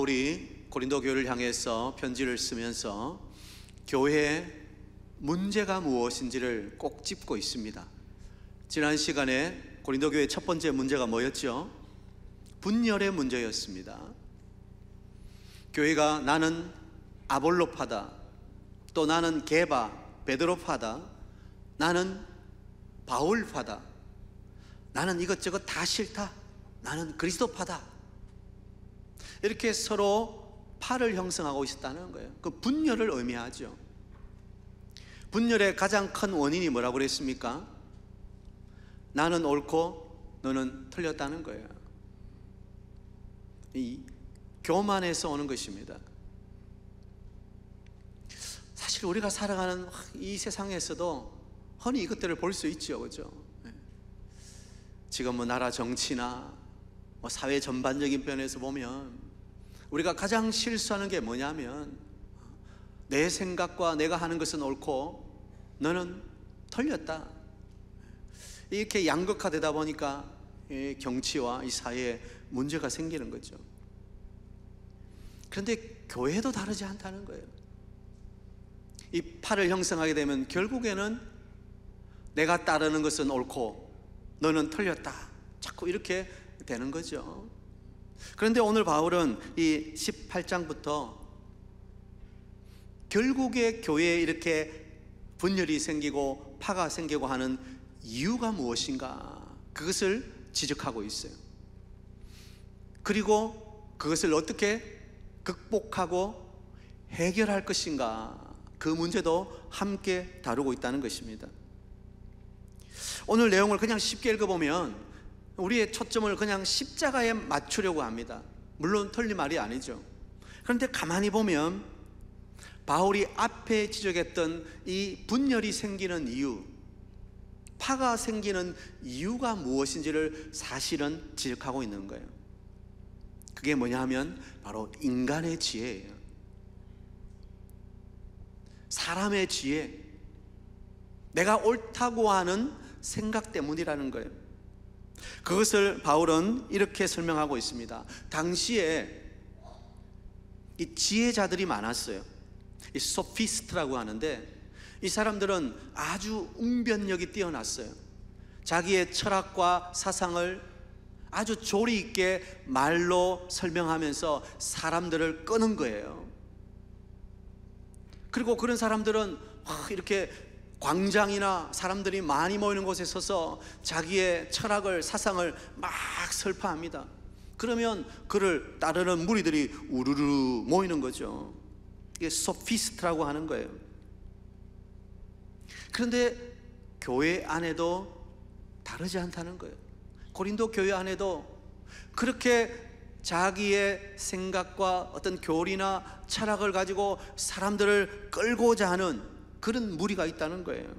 바울이 고린도 교회를 향해서 편지를 쓰면서 교회의 문제가 무엇인지를 꼭 짚고 있습니다. 지난 시간에 고린도 교회의 첫 번째 문제가 뭐였죠? 분열의 문제였습니다. 교회가 나는 아볼로파다, 또 나는 게바, 베드로파다, 나는 바울파다, 나는 이것저것 다 싫다, 나는 그리스도파다, 이렇게 서로 파를 형성하고 있었다는 거예요. 그 분열을 의미하죠. 분열의 가장 큰 원인이 뭐라고 그랬습니까? 나는 옳고 너는 틀렸다는 거예요. 이 교만에서 오는 것입니다. 사실 우리가 살아가는 이 세상에서도 흔히 이것들을 볼 수 있죠, 그렇죠? 지금 뭐 나라 정치나 뭐 사회 전반적인 면에서 보면 우리가 가장 실수하는 게 뭐냐면 내 생각과 내가 하는 것은 옳고 너는 틀렸다, 이렇게 양극화되다 보니까 이 정치와 이 사회에 문제가 생기는 거죠. 그런데 교회도 다르지 않다는 거예요. 이 파를 형성하게 되면 결국에는 내가 따르는 것은 옳고 너는 틀렸다, 자꾸 이렇게 되는 거죠. 그런데 오늘 바울은 이 18장부터 결국에 교회에 이렇게 분열이 생기고 파가 생기고 하는 이유가 무엇인가, 그것을 지적하고 있어요. 그리고 그것을 어떻게 극복하고 해결할 것인가, 그 문제도 함께 다루고 있다는 것입니다. 오늘 내용을 그냥 쉽게 읽어보면 우리의 초점을 그냥 십자가에 맞추려고 합니다. 물론 틀린 말이 아니죠. 그런데 가만히 보면 바울이 앞에 지적했던 이 분열이 생기는 이유, 파가 생기는 이유가 무엇인지를 사실은 지적하고 있는 거예요. 그게 뭐냐 하면 바로 인간의 지혜예요. 사람의 지혜, 내가 옳다고 하는 생각 때문이라는 거예요. 그것을 바울은 이렇게 설명하고 있습니다. 당시에 이 지혜자들이 많았어요. 이 소피스트라고 하는데, 이 사람들은 아주 웅변력이 뛰어났어요. 자기의 철학과 사상을 아주 조리 있게 말로 설명하면서 사람들을 끄는 거예요. 그리고 그런 사람들은 이렇게 광장이나 사람들이 많이 모이는 곳에 서서 자기의 철학을, 사상을 막 설파합니다. 그러면 그를 따르는 무리들이 우르르 모이는 거죠. 이게 소피스트라고 하는 거예요. 그런데 교회 안에도 다르지 않다는 거예요. 고린도 교회 안에도 그렇게 자기의 생각과 어떤 교리나 철학을 가지고 사람들을 끌고자 하는 그런 무리가 있다는 거예요.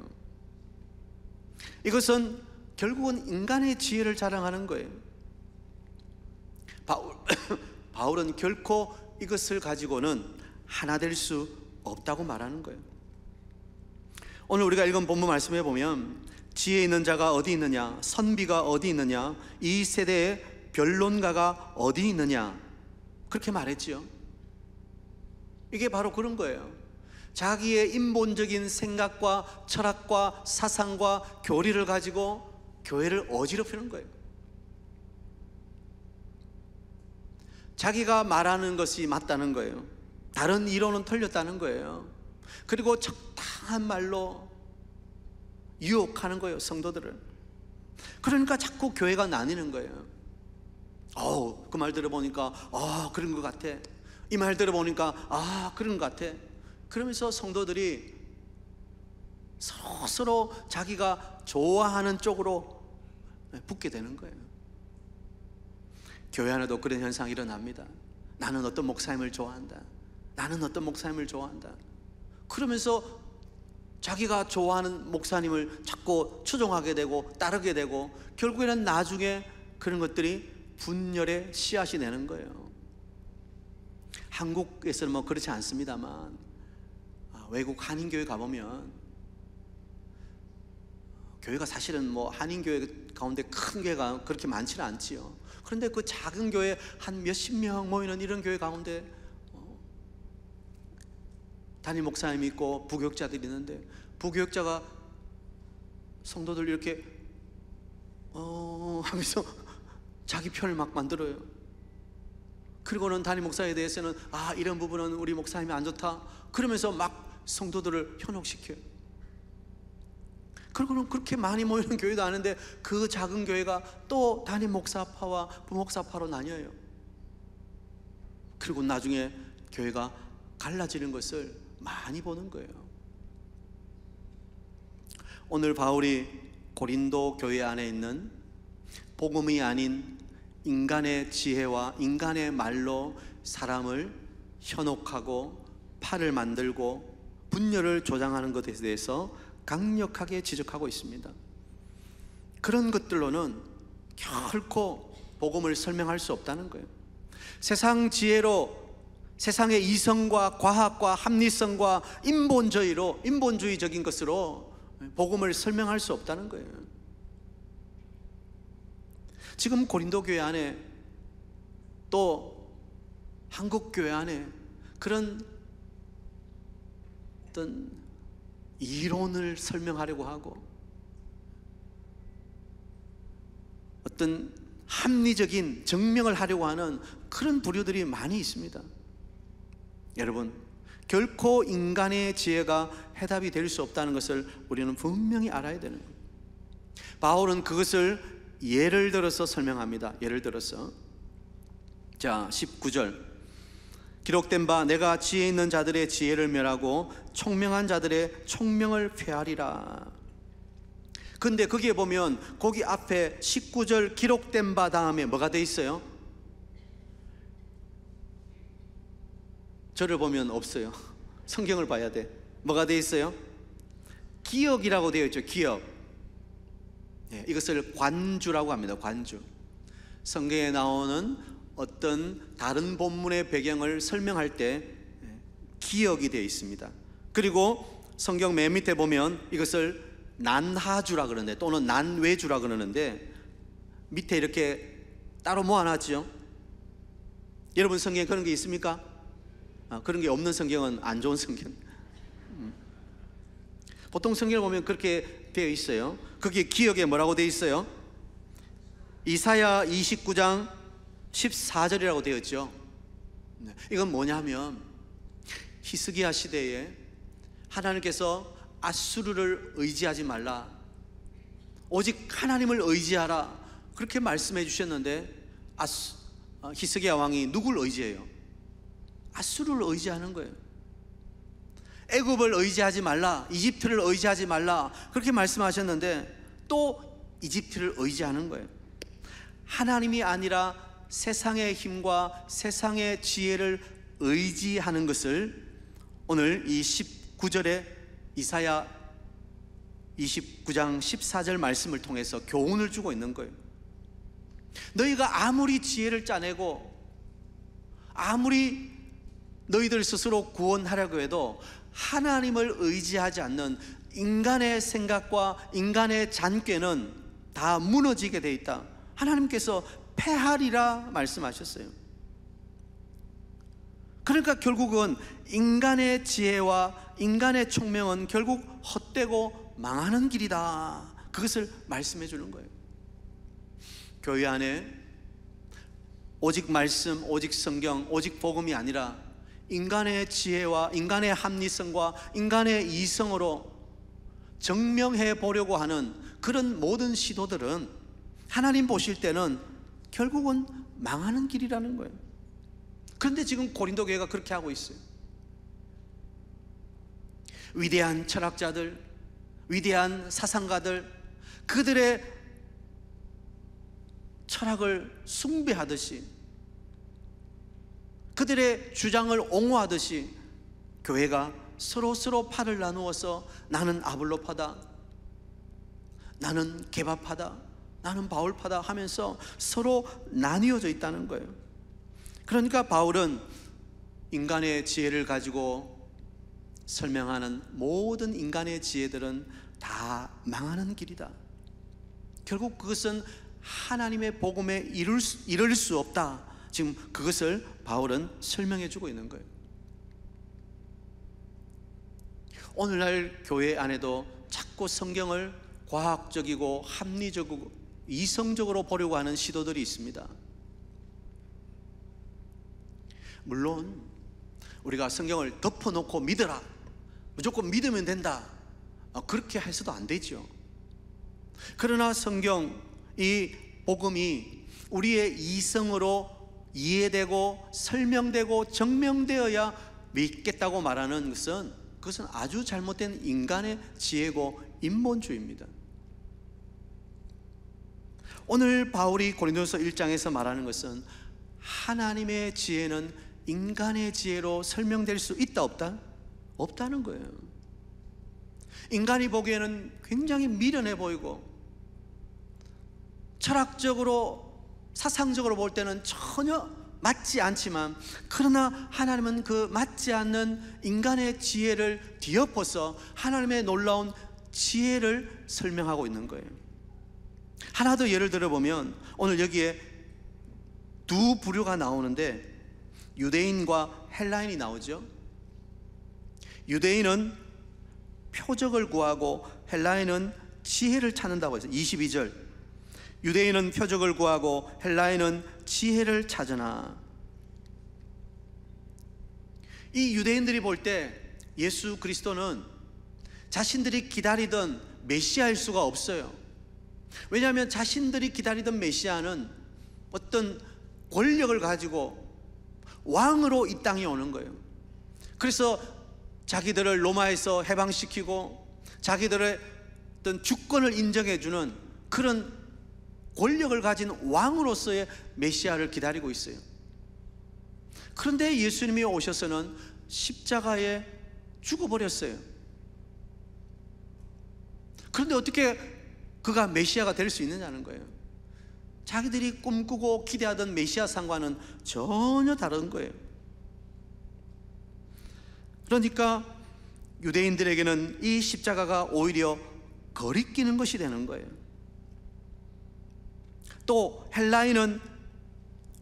이것은 결국은 인간의 지혜를 자랑하는 거예요. 바울은 결코 이것을 가지고는 하나 될 수 없다고 말하는 거예요. 오늘 우리가 읽은 본문 말씀해 보면 지혜 있는 자가 어디 있느냐, 선비가 어디 있느냐, 이 세대의 변론가가 어디 있느냐, 그렇게 말했지요. 이게 바로 그런 거예요. 자기의 인본적인 생각과 철학과 사상과 교리를 가지고 교회를 어지럽히는 거예요. 자기가 말하는 것이 맞다는 거예요. 다른 이론은 틀렸다는 거예요. 그리고 적당한 말로 유혹하는 거예요, 성도들을. 그러니까 자꾸 교회가 나뉘는 거예요. 그 말 들어보니까 그런 것 같아, 이 말 들어보니까 그런 것 같아. 그러면서 성도들이 서로 자기가 좋아하는 쪽으로 붙게 되는 거예요. 교회 안에도 그런 현상이 일어납니다. 나는 어떤 목사님을 좋아한다, 나는 어떤 목사님을 좋아한다. 그러면서 자기가 좋아하는 목사님을 자꾸 추종하게 되고 따르게 되고, 결국에는 나중에 그런 것들이 분열의 씨앗이 되는 거예요. 한국에서는 뭐 그렇지 않습니다만 외국 한인교회 가보면 교회가 사실은 뭐 한인교회 가운데 큰 교회가 그렇게 많지는 않지요. 그런데 그 작은 교회 한 몇십 명 모이는 이런 교회 가운데 담임 목사님이 있고 부교육자들이 있는데, 부교육자가 성도들 이렇게 하면서 자기 편을 막 만들어요. 그리고는 담임 목사에 대해서는 이런 부분은 우리 목사님이 안 좋다 그러면서 막 성도들을 현혹시켜요. 그리고는 그렇게 많이 모이는 교회도 아는데 그 작은 교회가 또 담임 목사파와 부목사파로 나뉘어요. 그리고 나중에 교회가 갈라지는 것을 많이 보는 거예요. 오늘 바울이 고린도 교회 안에 있는 복음이 아닌 인간의 지혜와 인간의 말로 사람을 현혹하고 팔을 만들고 분열을 조장하는 것에 대해서 강력하게 지적하고 있습니다. 그런 것들로는 결코 복음을 설명할 수 없다는 거예요. 세상 지혜로, 세상의 이성과 과학과 합리성과 인본주의적인 것으로 복음을 설명할 수 없다는 거예요. 지금 고린도 교회 안에 또 한국 교회 안에 그런 어떤 이론을 설명하려고 하고 어떤 합리적인 증명을 하려고 하는 그런 부류들이 많이 있습니다. 여러분, 결코 인간의 지혜가 해답이 될 수 없다는 것을 우리는 분명히 알아야 되는 거예요. 바울은 그것을 예를 들어서 설명합니다. 예를 들어서 19절, 기록된 바 내가 지혜 있는 자들의 지혜를 멸하고 총명한 자들의 총명을 폐하리라. 근데 거기에 보면 거기 앞에 19절 기록된 바 다음에 뭐가 돼 있어요? 저를 보면 없어요. 성경을 봐야 돼. 뭐가 돼 있어요? 기억이라고 되어 있죠. 기억. 이것을 관주라고 합니다. 관주. 성경에 나오는 어떤 다른 본문의 배경을 설명할 때 기억이 되어 있습니다. 그리고 성경 맨 밑에 보면 이것을 난하주라 그러는데, 또는 난외주라 그러는데, 밑에 이렇게 따로 모아놨죠. 여러분 성경에 그런 게 있습니까? 그런 게 없는 성경은 안 좋은 성경. 보통 성경을 보면 그렇게 되어 있어요. 거기에 기억에 뭐라고 되어 있어요? 이사야 29장 14절이라고 되어 있죠. 이건 뭐냐면 히스기야 시대에 하나님께서 아수르를 의지하지 말라, 오직 하나님을 의지하라, 그렇게 말씀해 주셨는데 히스기야 왕이 누굴 의지해요? 아수르를 의지하는 거예요. 애굽을 의지하지 말라, 이집트를 의지하지 말라, 그렇게 말씀하셨는데 또 이집트를 의지하는 거예요. 하나님이 아니라 세상의 힘과 세상의 지혜를 의지하는 것을 오늘 이 19절에 이사야 29장 14절 말씀을 통해서 교훈을 주고 있는 거예요. 너희가 아무리 지혜를 짜내고 아무리 너희들 스스로 구원하려고 해도 하나님을 의지하지 않는 인간의 생각과 인간의 잔꾀는 다 무너지게 돼 있다. 하나님께서 패하리라 말씀하셨어요. 그러니까 결국은 인간의 지혜와 인간의 총명은 결국 헛되고 망하는 길이다, 그것을 말씀해 주는 거예요. 교회 안에 오직 말씀, 오직 성경, 오직 복음이 아니라 인간의 지혜와 인간의 합리성과 인간의 이성으로 증명해 보려고 하는 그런 모든 시도들은 하나님 보실 때는 결국은 망하는 길이라는 거예요. 그런데 지금 고린도 교회가 그렇게 하고 있어요. 위대한 철학자들, 위대한 사상가들, 그들의 철학을 숭배하듯이, 그들의 주장을 옹호하듯이 교회가 서로 팔을 나누어서 나는 아볼로파다, 나는 게바파다, 나는 바울파다 하면서 서로 나뉘어져 있다는 거예요. 그러니까 바울은 인간의 지혜를 가지고 설명하는 모든 인간의 지혜들은 다 망하는 길이다. 결국 그것은 하나님의 복음에 이를 수 없다. 지금 그것을 바울은 설명해 주고 있는 거예요. 오늘날 교회 안에도 자꾸 성경을 과학적이고 합리적이고 이성적으로 보려고 하는 시도들이 있습니다. 물론 우리가 성경을 덮어놓고 믿어라, 무조건 믿으면 된다, 그렇게 해서도 안 되죠. 그러나 성경, 이 복음이 우리의 이성으로 이해되고 설명되고 증명되어야 믿겠다고 말하는 그것은 아주 잘못된 인간의 지혜고 인본주의입니다. 오늘 바울이 고린도서 1장에서 말하는 것은 하나님의 지혜는 인간의 지혜로 설명될 수 있다 없다? 없다는 거예요. 인간이 보기에는 굉장히 미련해 보이고 철학적으로 사상적으로 볼 때는 전혀 맞지 않지만, 그러나 하나님은 그 맞지 않는 인간의 지혜를 뒤엎어서 하나님의 놀라운 지혜를 설명하고 있는 거예요. 하나 더 예를 들어보면 오늘 여기에 두 부류가 나오는데 유대인과 헬라인이 나오죠. 유대인은 표적을 구하고 헬라인은 지혜를 찾는다고 했어요. 22절, 유대인은 표적을 구하고 헬라인은 지혜를 찾으나. 이 유대인들이 볼 때 예수 그리스도는 자신들이 기다리던 메시아일 수가 없어요. 왜냐하면 자신들이 기다리던 메시아는 어떤 권력을 가지고 왕으로 이 땅에 오는 거예요. 그래서 자기들을 로마에서 해방시키고 자기들의 어떤 주권을 인정해주는 그런 권력을 가진 왕으로서의 메시아를 기다리고 있어요. 그런데 예수님이 오셔서는 십자가에 죽어버렸어요. 그런데 어떻게 그가 메시아가 될 수 있느냐는 거예요. 자기들이 꿈꾸고 기대하던 메시아상과는 전혀 다른 거예요. 그러니까 유대인들에게는 이 십자가가 오히려 거리끼는 것이 되는 거예요. 또 헬라인은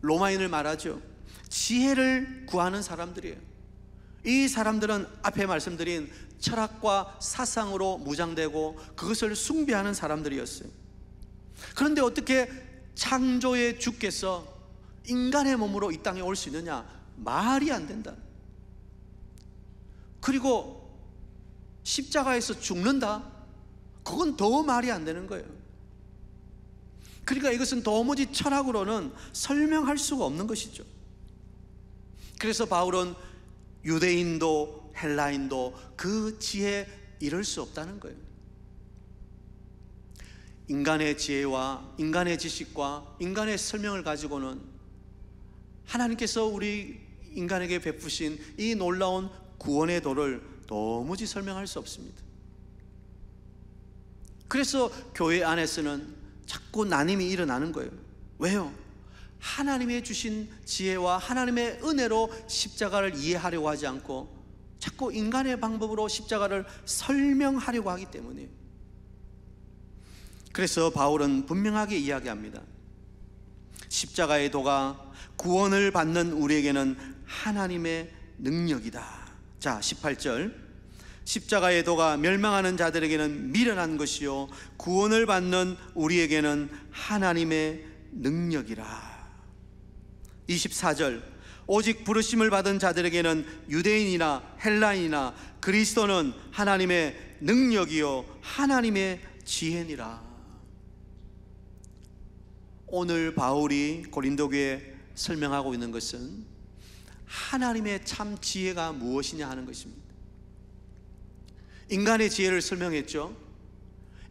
로마인을 말하죠. 지혜를 구하는 사람들이에요. 이 사람들은 앞에 말씀드린 철학과 사상으로 무장되고 그것을 숭배하는 사람들이었어요. 그런데 어떻게 창조의 주께서 인간의 몸으로 이 땅에 올 수 있느냐? 말이 안 된다. 그리고 십자가에서 죽는다? 그건 더 말이 안 되는 거예요. 그러니까 이것은 도무지 철학으로는 설명할 수가 없는 것이죠. 그래서 바울은 유대인도 헬라인도 그 지혜에 이를 수 없다는 거예요. 인간의 지혜와 인간의 지식과 인간의 설명을 가지고는 하나님께서 우리 인간에게 베푸신 이 놀라운 구원의 도를 도무지 설명할 수 없습니다. 그래서 교회 안에서는 자꾸 나눔이 일어나는 거예요. 왜요? 하나님의 주신 지혜와 하나님의 은혜로 십자가를 이해하려고 하지 않고 자꾸 인간의 방법으로 십자가를 설명하려고 하기 때문이에요. 그래서 바울은 분명하게 이야기합니다. 십자가의 도가 구원을 받는 우리에게는 하나님의 능력이다. 자, 18절, 십자가의 도가 멸망하는 자들에게는 미련한 것이요 구원을 받는 우리에게는 하나님의 능력이라. 24절, 오직 부르심을 받은 자들에게는 유대인이나 헬라인이나 그리스도는 하나님의 능력이요 하나님의 지혜니라. 오늘 바울이 고린도교에 설명하고 있는 것은 하나님의 참 지혜가 무엇이냐 하는 것입니다. 인간의 지혜를 설명했죠.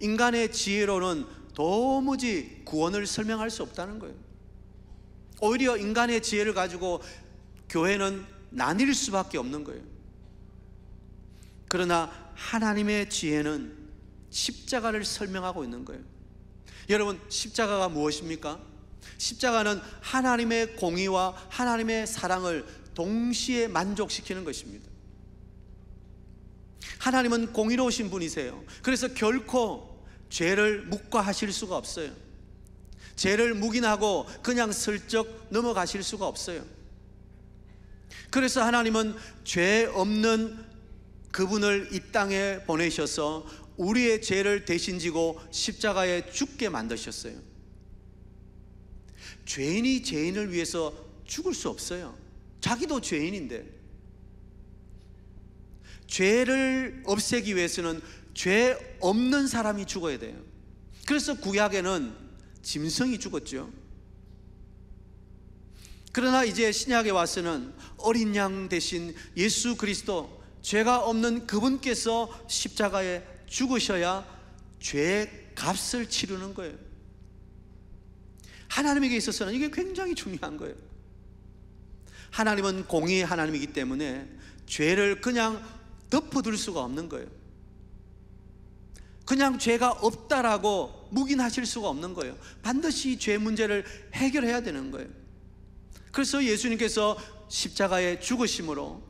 인간의 지혜로는 도무지 구원을 설명할 수 없다는 거예요. 오히려 인간의 지혜를 가지고 교회는 나뉠 수밖에 없는 거예요. 그러나 하나님의 지혜는 십자가를 설명하고 있는 거예요. 여러분, 십자가가 무엇입니까? 십자가는 하나님의 공의와 하나님의 사랑을 동시에 만족시키는 것입니다. 하나님은 공의로우신 분이세요. 그래서 결코 죄를 묵과하실 수가 없어요. 죄를 묵인하고 그냥 슬쩍 넘어가실 수가 없어요. 그래서 하나님은 죄 없는 그분을 이 땅에 보내셔서 우리의 죄를 대신 지고 십자가에 죽게 만드셨어요. 죄인이 죄인을 위해서 죽을 수 없어요. 자기도 죄인인데. 죄를 없애기 위해서는 죄 없는 사람이 죽어야 돼요. 그래서 구약에는 짐승이 죽었죠. 그러나 이제 신약에 와서는 어린 양 대신 예수 그리스도, 죄가 없는 그분께서 십자가에 죽으셔야 죄의 값을 치르는 거예요. 하나님에게 있어서는 이게 굉장히 중요한 거예요. 하나님은 공의의 하나님이기 때문에 죄를 그냥 덮어둘 수가 없는 거예요. 그냥 죄가 없다라고 묵인하실 수가 없는 거예요. 반드시 죄 문제를 해결해야 되는 거예요. 그래서 예수님께서 십자가에 죽으심으로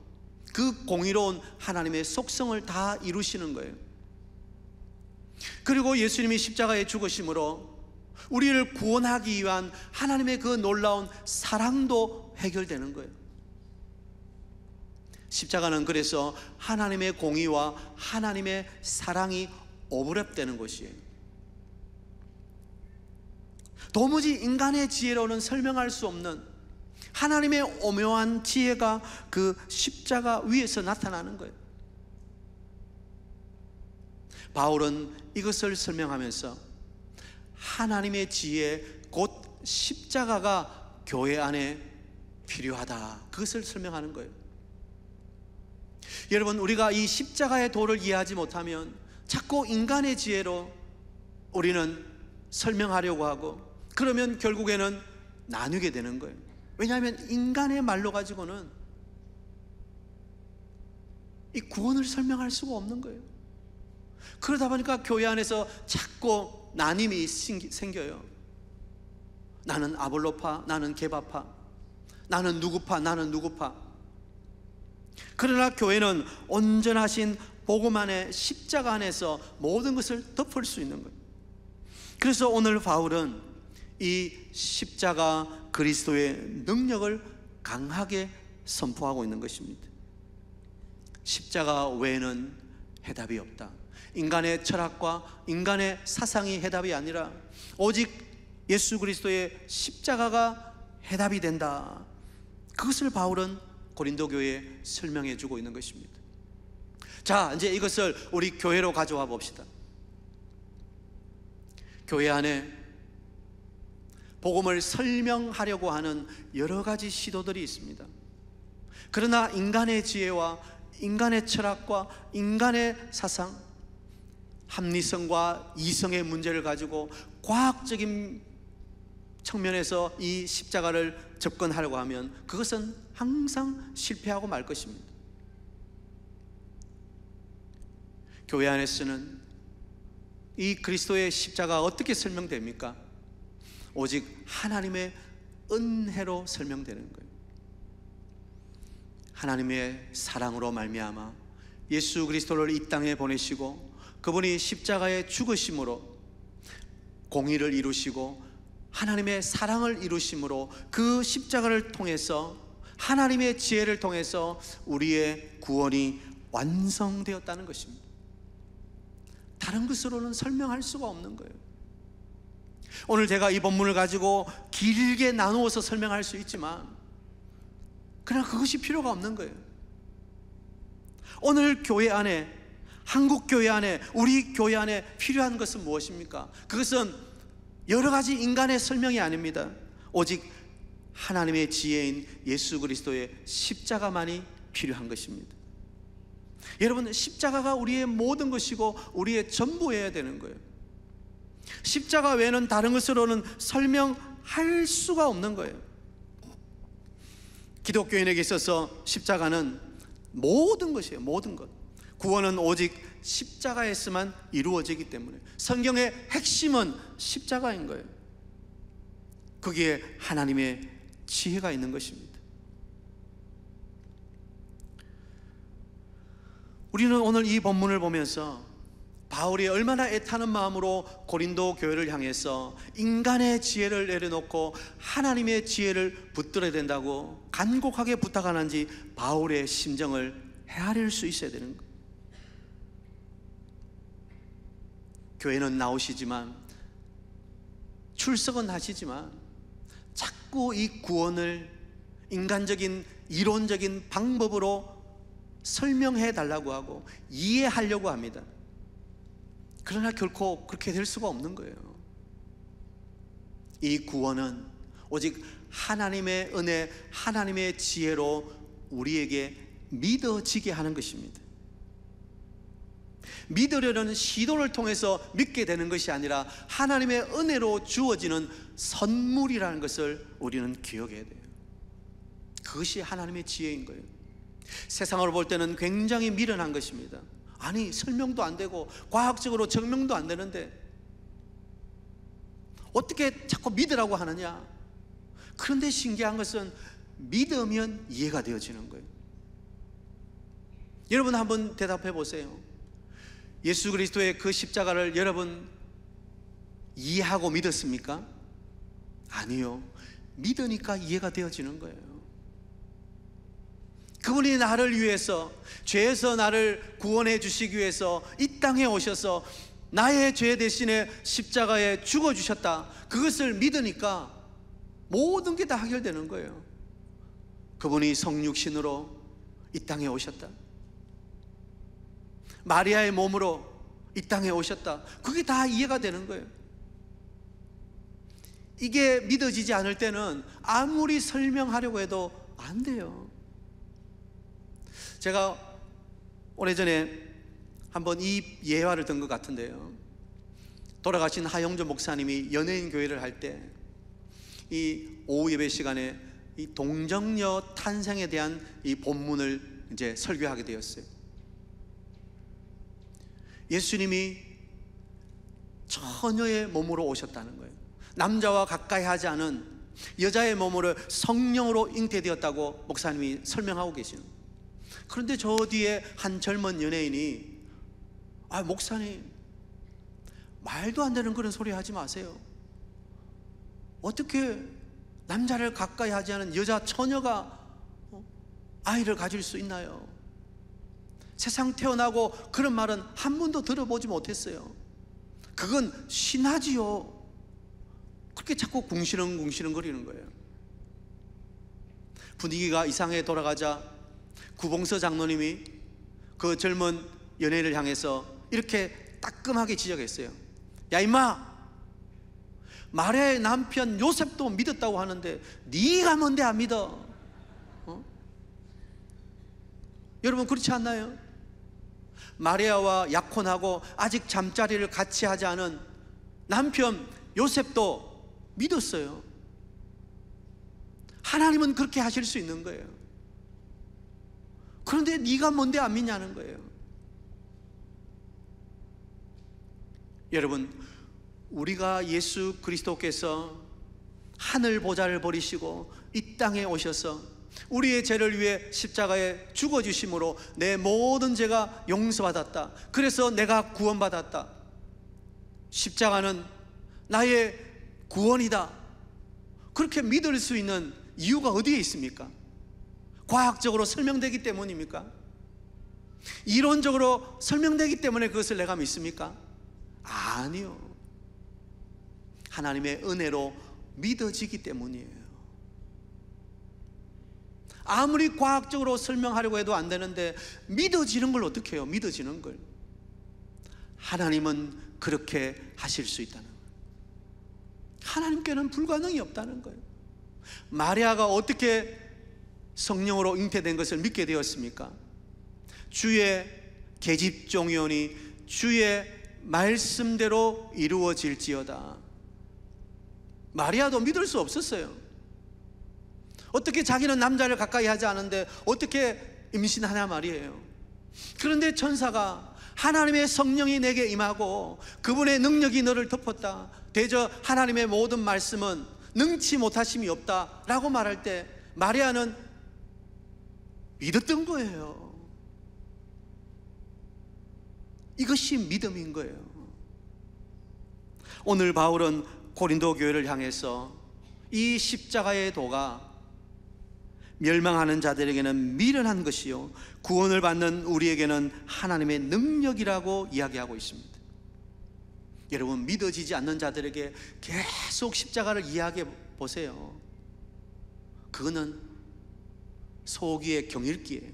그 공의로운 하나님의 속성을 다 이루시는 거예요. 그리고 예수님이 십자가에 죽으심으로 우리를 구원하기 위한 하나님의 그 놀라운 사랑도 해결되는 거예요. 십자가는 그래서 하나님의 공의와 하나님의 사랑이 오버랩되는 것이에요. 도무지 인간의 지혜로는 설명할 수 없는 하나님의 오묘한 지혜가 그 십자가 위에서 나타나는 거예요. 바울은 이것을 설명하면서 하나님의 지혜 곧 십자가가 교회 안에 필요하다, 그것을 설명하는 거예요. 여러분, 우리가 이 십자가의 도를 이해하지 못하면 자꾸 인간의 지혜로 우리는 설명하려고 하고, 그러면 결국에는 나누게 되는 거예요. 왜냐하면 인간의 말로 가지고는 이 구원을 설명할 수가 없는 거예요. 그러다 보니까 교회 안에서 자꾸 나눔이 생겨요. 나는 아볼로파, 나는 게바파, 나는 누구파, 나는 누구파. 그러나 교회는 온전하신 복음 안에 십자가 안에서 모든 것을 덮을 수 있는 거예요. 그래서 오늘 바울은 이 십자가 그리스도의 능력을 강하게 선포하고 있는 것입니다. 십자가 외에는 해답이 없다. 인간의 철학과 인간의 사상이 해답이 아니라 오직 예수 그리스도의 십자가가 해답이 된다. 그것을 바울은 고린도 교회에 설명해 주고 있는 것입니다. 자, 이제 이것을 우리 교회로 가져와 봅시다. 교회 안에 복음을 설명하려고 하는 여러 가지 시도들이 있습니다. 그러나 인간의 지혜와 인간의 철학과 인간의 사상, 합리성과 이성의 문제를 가지고 과학적인 측면에서 이 십자가를 접근하려고 하면 그것은 항상 실패하고 말 것입니다. 교회 안에서는 이 그리스도의 십자가가 어떻게 설명됩니까? 오직 하나님의 은혜로 설명되는 거예요. 하나님의 사랑으로 말미암아 예수 그리스도를 이 땅에 보내시고 그분이 십자가에 죽으심으로 공의를 이루시고 하나님의 사랑을 이루심으로 그 십자가를 통해서 하나님의 지혜를 통해서 우리의 구원이 완성되었다는 것입니다. 다른 것으로는 설명할 수가 없는 거예요. 오늘 제가 이 본문을 가지고 길게 나누어서 설명할 수 있지만 그러나 그것이 필요가 없는 거예요. 오늘 교회 안에, 한국 교회 안에, 우리 교회 안에 필요한 것은 무엇입니까? 그것은 여러 가지 인간의 설명이 아닙니다. 오직 하나님의 지혜인 예수 그리스도의 십자가만이 필요한 것입니다. 여러분, 십자가가 우리의 모든 것이고 우리의 전부여야 되는 거예요. 십자가 외에는 다른 것으로는 설명할 수가 없는 거예요. 기독교인에게 있어서 십자가는 모든 것이에요. 모든 것. 구원은 오직 십자가에서만 이루어지기 때문에 성경의 핵심은 십자가인 거예요. 거기에 하나님의 지혜가 있는 것입니다. 우리는 오늘 이 본문을 보면서 바울이 얼마나 애타는 마음으로 고린도 교회를 향해서 인간의 지혜를 내려놓고 하나님의 지혜를 붙들어야 된다고 간곡하게 부탁하는지 바울의 심정을 헤아릴 수 있어야 되는 거예요. 교회는 나오시지만, 출석은 하시지만 자꾸 이 구원을 인간적인 이론적인 방법으로 설명해 달라고 하고 이해하려고 합니다. 그러나 결코 그렇게 될 수가 없는 거예요. 이 구원은 오직 하나님의 은혜, 하나님의 지혜로 우리에게 믿어지게 하는 것입니다. 믿으려는 시도를 통해서 믿게 되는 것이 아니라 하나님의 은혜로 주어지는 선물이라는 것을 우리는 기억해야 돼요. 그것이 하나님의 지혜인 거예요. 세상으로 볼 때는 굉장히 미련한 것입니다. 아니, 설명도 안 되고 과학적으로 증명도 안 되는데 어떻게 자꾸 믿으라고 하느냐. 그런데 신기한 것은 믿으면 이해가 되어지는 거예요. 여러분 한번 대답해 보세요. 예수 그리스도의 그 십자가를 여러분 이해하고 믿었습니까? 아니요. 믿으니까 이해가 되어지는 거예요. 그분이 나를 위해서, 죄에서 나를 구원해 주시기 위해서 이 땅에 오셔서 나의 죄 대신에 십자가에 죽어주셨다. 그것을 믿으니까 모든 게 다 해결되는 거예요. 그분이 성육신으로 이 땅에 오셨다. 마리아의 몸으로 이 땅에 오셨다. 그게 다 이해가 되는 거예요. 이게 믿어지지 않을 때는 아무리 설명하려고 해도 안 돼요. 제가 오래전에 한번 이 예화를 든 것 같은데요, 돌아가신 하영조 목사님이 연예인 교회를 할 때 이 오후 예배 시간에 이 동정녀 탄생에 대한 이 본문을 이제 설교하게 되었어요. 예수님이 처녀의 몸으로 오셨다는 거예요. 남자와 가까이 하지 않은 여자의 몸으로 성령으로 잉태되었다고 목사님이 설명하고 계시는 거예요. 그런데 저 뒤에 한 젊은 연예인이, 아, 목사님, 말도 안 되는 그런 소리 하지 마세요. 어떻게 남자를 가까이 하지 않은 여자 처녀가 아이를 가질 수 있나요? 세상 태어나고 그런 말은 한 번도 들어보지 못했어요. 그건 신하지요. 그렇게 자꾸 궁시렁궁시렁 거리는 거예요. 분위기가 이상하게 돌아가자 구봉서 장로님이 그 젊은 연예인을 향해서 이렇게 따끔하게 지적했어요. 야, 임마, 마리아의 남편 요셉도 믿었다고 하는데 네가 뭔데 안 믿어? 여러분 그렇지 않나요? 마리아와 약혼하고 아직 잠자리를 같이 하지 않은 남편 요셉도 믿었어요. 하나님은 그렇게 하실 수 있는 거예요. 그런데 네가 뭔데 안 믿냐는 거예요. 여러분, 우리가 예수 그리스도께서 하늘 보좌를 버리시고 이 땅에 오셔서 우리의 죄를 위해 십자가에 죽어주심으로 내 모든 죄가 용서받았다. 그래서 내가 구원받았다. 십자가는 나의 구원이다. 그렇게 믿을 수 있는 이유가 어디에 있습니까? 과학적으로 설명되기 때문입니까? 이론적으로 설명되기 때문에 그것을 내가 믿습니까? 아니요. 하나님의 은혜로 믿어지기 때문이에요. 아무리 과학적으로 설명하려고 해도 안 되는데 믿어지는 걸 어떻게 해요? 믿어지는 걸. 하나님은 그렇게 하실 수 있다는 거예요. 하나님께는 불가능이 없다는 거예요. 마리아가 어떻게 성령으로 잉태된 것을 믿게 되었습니까? 주의 계집종이오니 주의 말씀대로 이루어질지어다. 마리아도 믿을 수 없었어요. 어떻게 자기는 남자를 가까이 하지 않은데 어떻게 임신하냐 말이에요. 그런데 천사가 하나님의 성령이 내게 임하고 그분의 능력이 너를 덮었다. 대저 하나님의 모든 말씀은 능치 못하심이 없다 라고 말할 때 마리아는 믿었던 거예요. 이것이 믿음인 거예요. 오늘 바울은 고린도 교회를 향해서 이 십자가의 도가 멸망하는 자들에게는 미련한 것이요 구원을 받는 우리에게는 하나님의 능력이라고 이야기하고 있습니다. 여러분, 믿어지지 않는 자들에게 계속 십자가를 이야기해 보세요. 그거는 소기의 경일기예요.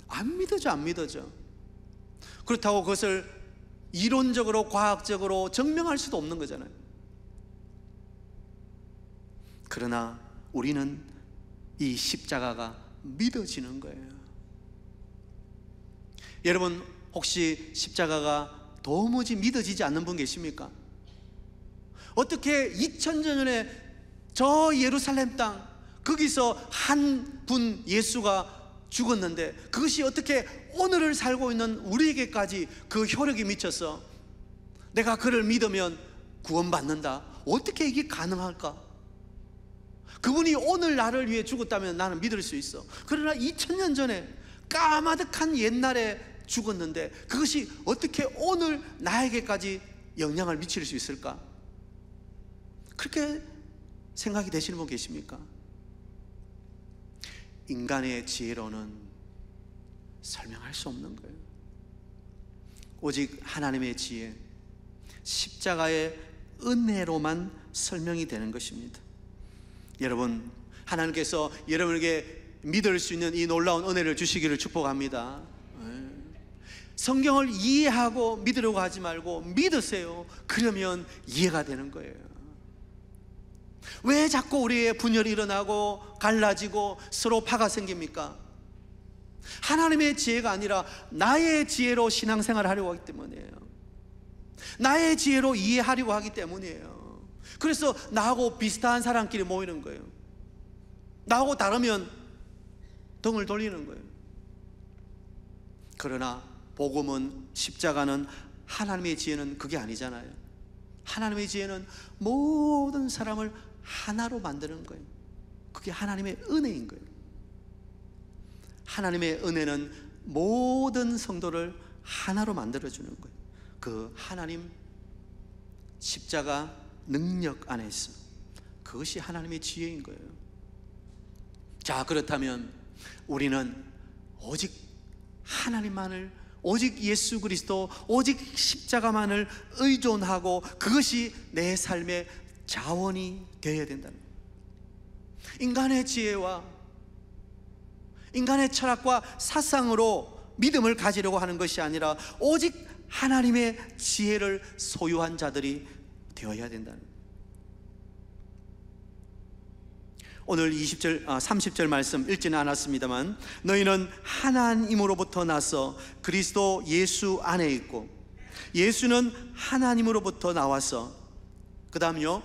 안 믿어져. 그렇다고 그것을 이론적으로 과학적으로 증명할 수도 없는 거잖아요. 그러나 우리는 이 십자가가 믿어지는 거예요. 여러분, 혹시 십자가가 도무지 믿어지지 않는 분 계십니까? 어떻게 2000년 전에 저 예루살렘 땅 거기서 한 분 예수가 죽었는데 그것이 어떻게 오늘을 살고 있는 우리에게까지 그 효력이 미쳐서 내가 그를 믿으면 구원받는다, 어떻게 이게 가능할까? 그분이 오늘 나를 위해 죽었다면 나는 믿을 수 있어. 그러나 2000년 전에 까마득한 옛날에 죽었는데 그것이 어떻게 오늘 나에게까지 영향을 미칠 수 있을까? 그렇게 생각이 되시는 분 계십니까? 인간의 지혜로는 설명할 수 없는 거예요. 오직 하나님의 지혜, 십자가의 은혜로만 설명이 되는 것입니다. 여러분, 하나님께서 여러분에게 믿을 수 있는 이 놀라운 은혜를 주시기를 축복합니다. 성경을 이해하고 믿으려고 하지 말고 믿으세요. 그러면 이해가 되는 거예요. 왜 자꾸 우리의 분열이 일어나고 갈라지고 서로 파가 생깁니까? 하나님의 지혜가 아니라 나의 지혜로 신앙생활을 하려고 하기 때문이에요. 나의 지혜로 이해하려고 하기 때문이에요. 그래서 나하고 비슷한 사람끼리 모이는 거예요. 나하고 다르면 등을 돌리는 거예요. 그러나 복음은, 십자가는, 하나님의 지혜는 그게 아니잖아요. 하나님의 지혜는 모든 사람을 하나로 만드는 거예요. 그게 하나님의 은혜인 거예요. 하나님의 은혜는 모든 성도를 하나로 만들어주는 거예요. 그 하나님 십자가 능력 안에서, 그것이 하나님의 지혜인 거예요. 자, 그렇다면 우리는 오직 하나님만을, 오직 예수 그리스도, 오직 십자가만을 의존하고 그것이 내 삶의 자원이 되어야 된다는 거예요. 인간의 지혜와 인간의 철학과 사상으로 믿음을 가지려고 하는 것이 아니라 오직 하나님의 지혜를 소유한 자들이 되어야 된다는 거예요. 오늘 30절 말씀 읽지는 않았습니다만, 너희는 하나님으로부터 나서 그리스도 예수 안에 있고 예수는 하나님으로부터 나와서 그 다음요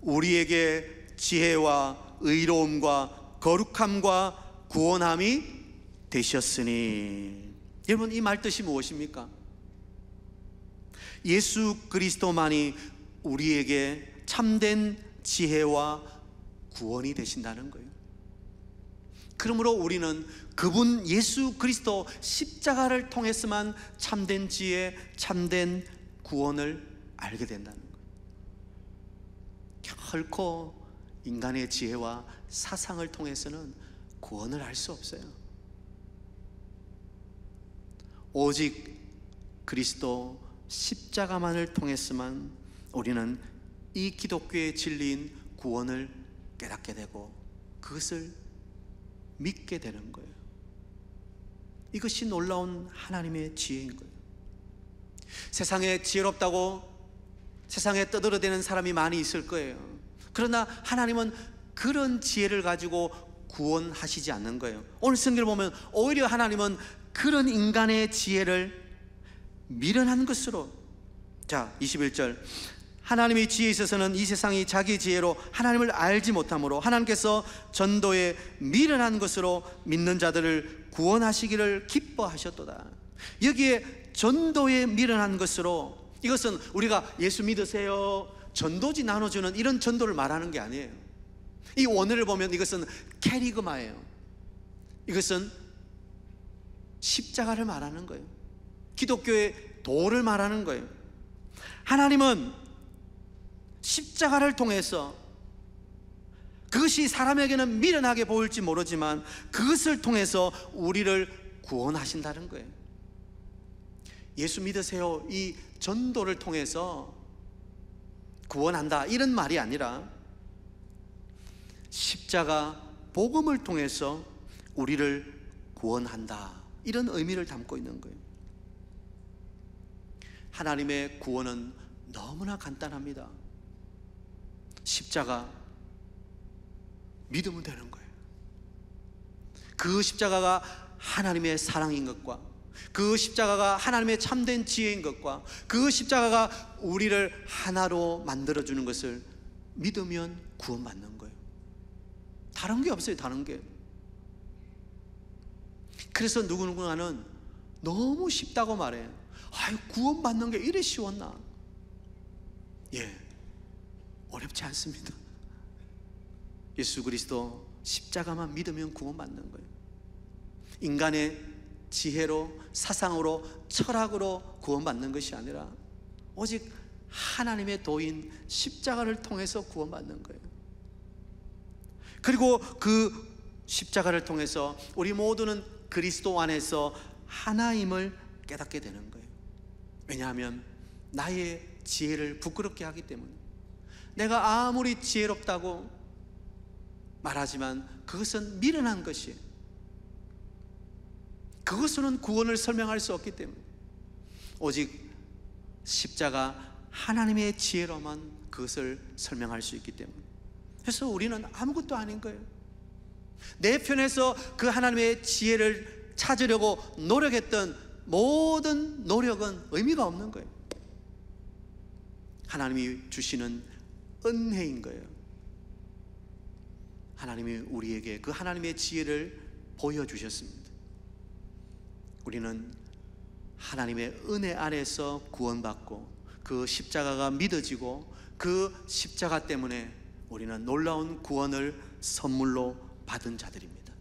우리에게 지혜와 의로움과 거룩함과 구원함이 되셨으니. 여러분, 이 말 뜻이 무엇입니까? 예수 그리스도만이 우리에게 참된 지혜와 구원이 되신다는 거예요. 그러므로 우리는 그분 예수 그리스도 십자가를 통해서만 참된 지혜, 참된 구원을 알게 된다는 거예요. 결코 인간의 지혜와 사상을 통해서는 구원을 알 수 없어요. 오직 그리스도 십자가만을 통해서만 우리는 이 기독교의 진리인 구원을 깨닫게 되고 그것을 믿게 되는 거예요. 이것이 놀라운 하나님의 지혜인 거예요. 세상에 지혜롭다고 세상에 떠들어대는 사람이 많이 있을 거예요. 그러나 하나님은 그런 지혜를 가지고 구원하시지 않는 거예요. 오늘 성경을 보면 오히려 하나님은 그런 인간의 지혜를 미련한 것으로, 자 21절, 하나님의 지혜에 있어서는 이 세상이 자기 지혜로 하나님을 알지 못하므로 하나님께서 전도에 미련한 것으로 믿는 자들을 구원하시기를 기뻐하셨도다. 여기에 전도에 미련한 것으로, 이것은 우리가 예수 믿으세요, 전도지 나눠주는 이런 전도를 말하는 게 아니에요. 이 원어를 보면 이것은 캐리그마예요. 이것은 십자가를 말하는 거예요. 기독교의 도를 말하는 거예요. 하나님은 십자가를 통해서, 그것이 사람에게는 미련하게 보일지 모르지만 그것을 통해서 우리를 구원하신다는 거예요. 예수 믿으세요, 이 전도를 통해서 구원한다, 이런 말이 아니라 십자가 복음을 통해서 우리를 구원한다, 이런 의미를 담고 있는 거예요. 하나님의 구원은 너무나 간단합니다. 십자가 믿으면 되는 거예요. 그 십자가가 하나님의 사랑인 것과, 그 십자가가 하나님의 참된 지혜인 것과, 그 십자가가 우리를 하나로 만들어주는 것을 믿으면 구원받는 거예요. 다른 게 없어요, 다른 게. 그래서 누구누구는 너무 쉽다고 말해요. 아유, 구원받는 게 이래 쉬웠나? 예, 어렵지 않습니다. 예수 그리스도 십자가만 믿으면 구원받는 거예요. 인간의 지혜로, 사상으로, 철학으로 구원받는 것이 아니라 오직 하나님의 도인 십자가를 통해서 구원받는 거예요. 그리고 그 십자가를 통해서 우리 모두는 그리스도 안에서 하나임을 깨닫게 되는 거예요. 왜냐하면 나의 지혜를 부끄럽게 하기 때문에. 내가 아무리 지혜롭다고 말하지만 그것은 미련한 것이에요. 그것으로는 구원을 설명할 수 없기 때문에 오직 십자가 하나님의 지혜로만 그것을 설명할 수 있기 때문에. 그래서 우리는 아무것도 아닌 거예요. 내 편에서 그 하나님의 지혜를 찾으려고 노력했던 모든 노력은 의미가 없는 거예요. 하나님이 주시는 은혜인 거예요. 하나님이 우리에게 그 하나님의 지혜를 보여주셨습니다. 우리는 하나님의 은혜 안에서 구원받고 그 십자가가 믿어지고 그 십자가 때문에 우리는 놀라운 구원을 선물로 받은 자들입니다.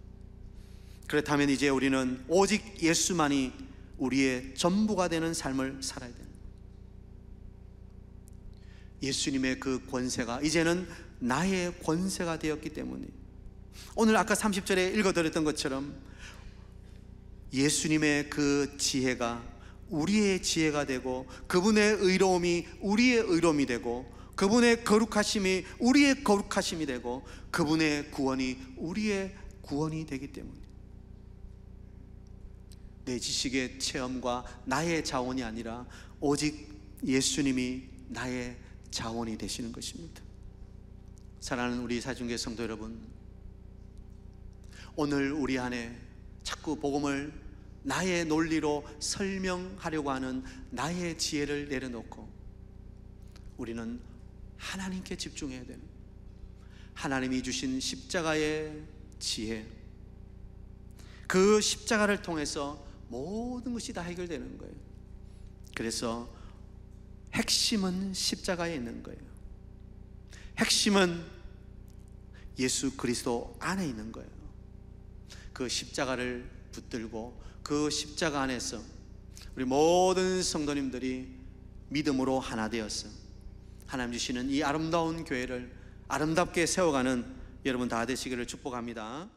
그렇다면 이제 우리는 오직 예수만이 우리의 전부가 되는 삶을 살아야 됩니다. 예수님의 그 권세가 이제는 나의 권세가 되었기 때문에 오늘 아까 30절에 읽어드렸던 것처럼 예수님의 그 지혜가 우리의 지혜가 되고, 그분의 의로움이 우리의 의로움이 되고, 그분의 거룩하심이 우리의 거룩하심이 되고, 그분의 구원이 우리의 구원이 되기 때문에 내 지식의 체험과 나의 자원이 아니라 오직 예수님이 나의 자원이 되시는 것입니다. 사랑하는 우리 사중교회 성도 여러분, 오늘 우리 안에 자꾸 복음을 나의 논리로 설명하려고 하는 나의 지혜를 내려놓고 우리는 하나님께 집중해야 되는, 하나님이 주신 십자가의 지혜, 그 십자가를 통해서 모든 것이 다 해결되는 거예요. 그래서 핵심은 십자가에 있는 거예요. 핵심은 예수 그리스도 안에 있는 거예요. 그 십자가를 붙들고 그 십자가 안에서 우리 모든 성도님들이 믿음으로 하나 되어서 하나님 주시는 이 아름다운 교회를 아름답게 세워가는 여러분 다 되시기를 축복합니다.